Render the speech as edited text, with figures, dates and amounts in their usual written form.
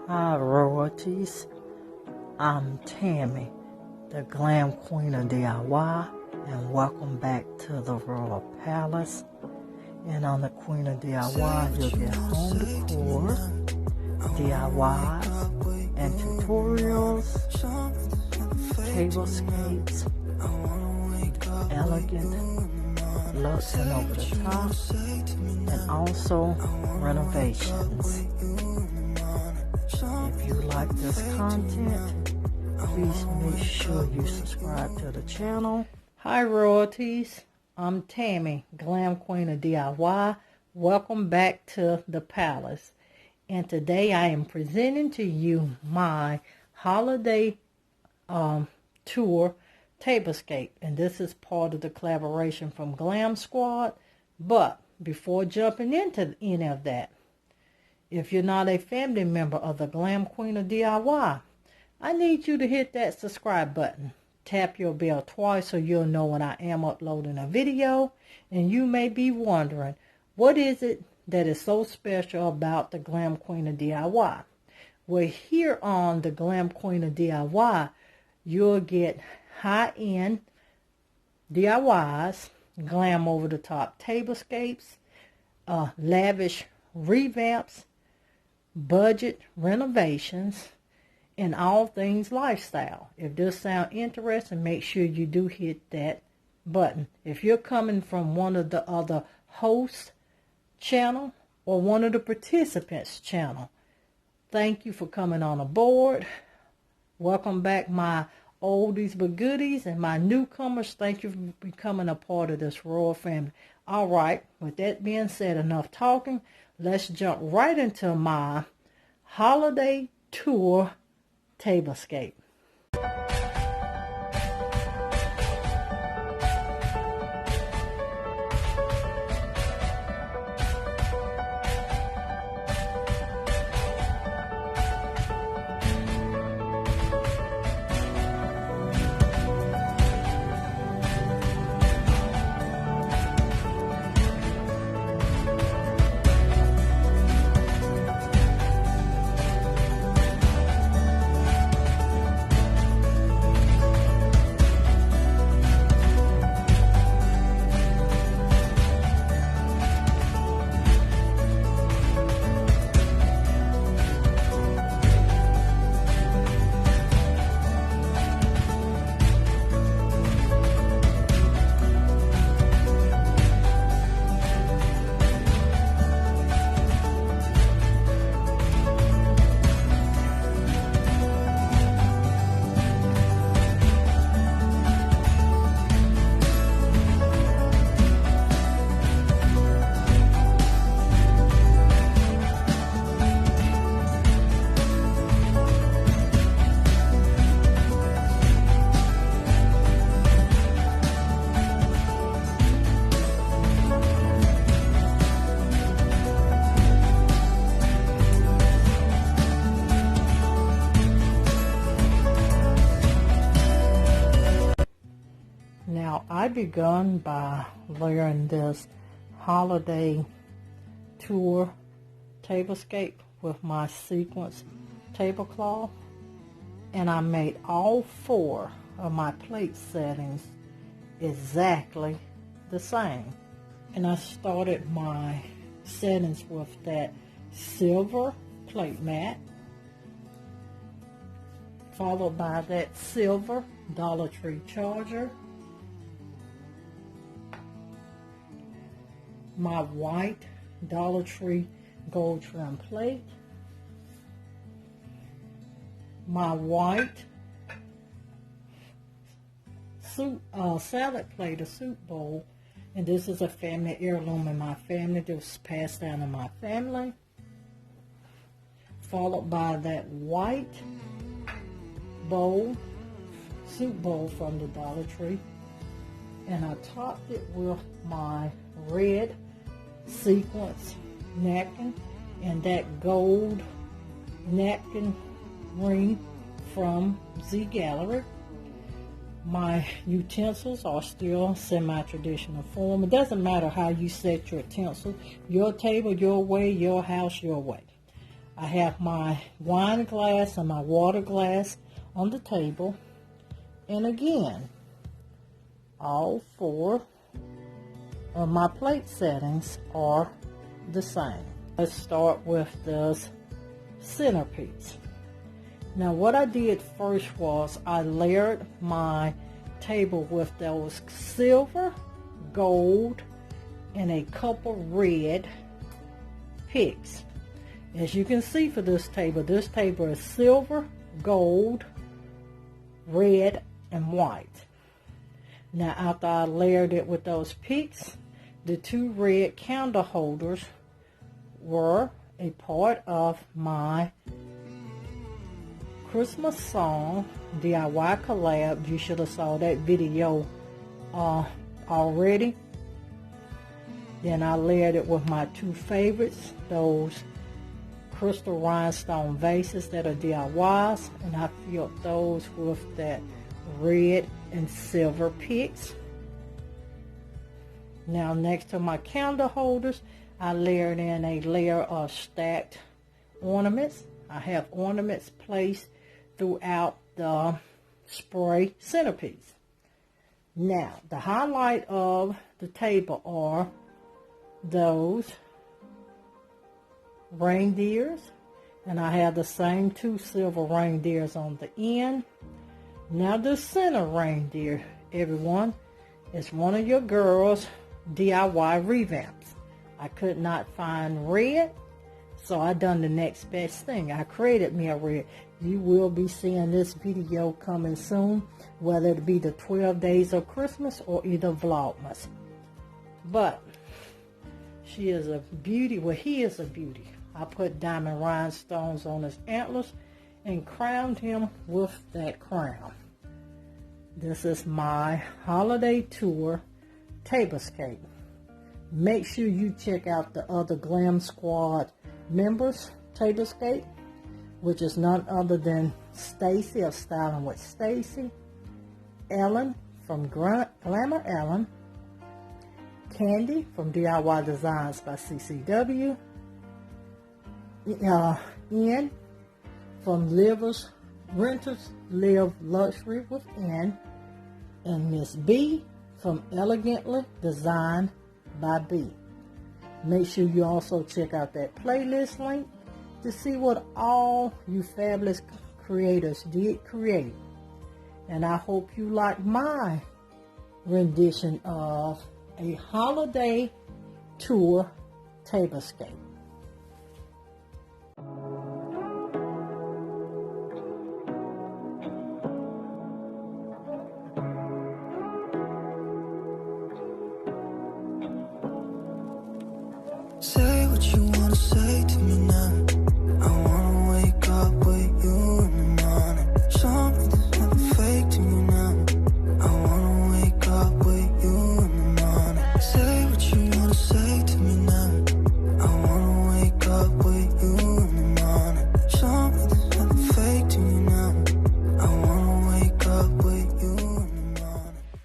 Hi royalties, I'm Tammy, the Glam Queen of DIY, and welcome back to the Royal Palace. And on the Queen of DIY, you'll get home decor, DIYs, and tutorials, tablescapes, elegant, luxe and over the top, and also renovations. If you like this content, please make sure you subscribe to the channel. Hi royalties, I'm Tammy, Glam Queen of DIY. Welcome back to the palace. And today I am presenting to you my holiday tour Tablescape. And this is part of the collaboration from Glam Squad. But before jumping into any of that, if you're not a family member of the Glam Queen of DIY, I need you to hit that subscribe button. Tap your bell twice so you'll know when I am uploading a video. And you may be wondering, what is it that is so special about the Glam Queen of DIY? Well, here on the Glam Queen of DIY, you'll get high-end DIYs, glam over-the-top tablescapes, lavish revamps, budget renovations, and all things lifestyle. If this sounds interesting, make sure you do hit that button. If you're coming from one of the other hosts channel or one of the participants channel, thank you for coming on aboard. Welcome back my oldies but goodies, and my newcomers, thank you for becoming a part of this royal family. All right, with that being said, enough talking. Let's jump right into my holiday tour Tablescape. Now, I begun by layering this holiday tour tablescape with my sequence tablecloth, and I made all 4 of my plate settings exactly the same. And I started my settings with that silver plate mat, followed by that silver Dollar Tree charger, my white Dollar Tree gold trim plate, my white soup salad plate, a soup bowl, and this is a family heirloom in my family. This was passed down in my family, followed by that white bowl, soup bowl from the Dollar Tree, and I topped it with my red sequence napkin and that gold napkin ring from Z Gallery. My utensils are still semi-traditional form. It doesn't matter how you set your utensils. Your table, your way. Your house, your way. I have my wine glass and my water glass on the table. And again, all 4 of my plate settings are the same. Let's start with this centerpiece. Now what I did first was I layered my table with those silver, gold, and a couple red picks. As you can see for this table is silver, gold, red, and white. Now after I layered it with those picks, the 2 red candle holders were a part of my Christmas song DIY collab. You should have saw that video already. Then I layered it with my 2 favorites, those crystal rhinestone vases that are DIYs, and I filled those with that red and silver picks. Now next to my candle holders, I layered in a layer of stacked ornaments. I have ornaments placed throughout the spray centerpiece. Now the highlight of the table are those reindeers, and I have the same 2 silver reindeers on the end. Now the center reindeer, everyone, is one of your girls' DIY revamps. I could not find red, so I done the next best thing. I created me a red. You will be seeing this video coming soon, whether it be the 12 days of Christmas or either Vlogmas. But she is a beauty. Well, he is a beauty. I put diamond rhinestones on his antlers and crowned him with that crown. This is my holiday tour Tablescape. Make sure you check out the other Glam Squad members' Tablescape, which is none other than Stacy of Styling with Stacy, Ellen from Glamour Ellen, Candy from DIY Designs by CCW, Ian from Renters Live Luxury with N, and Miss B from Elegantly Designed by B. Make sure you also check out that playlist link to see what all you fabulous creators did create. And I hope you like my rendition of a holiday tour Tablescape. Say what you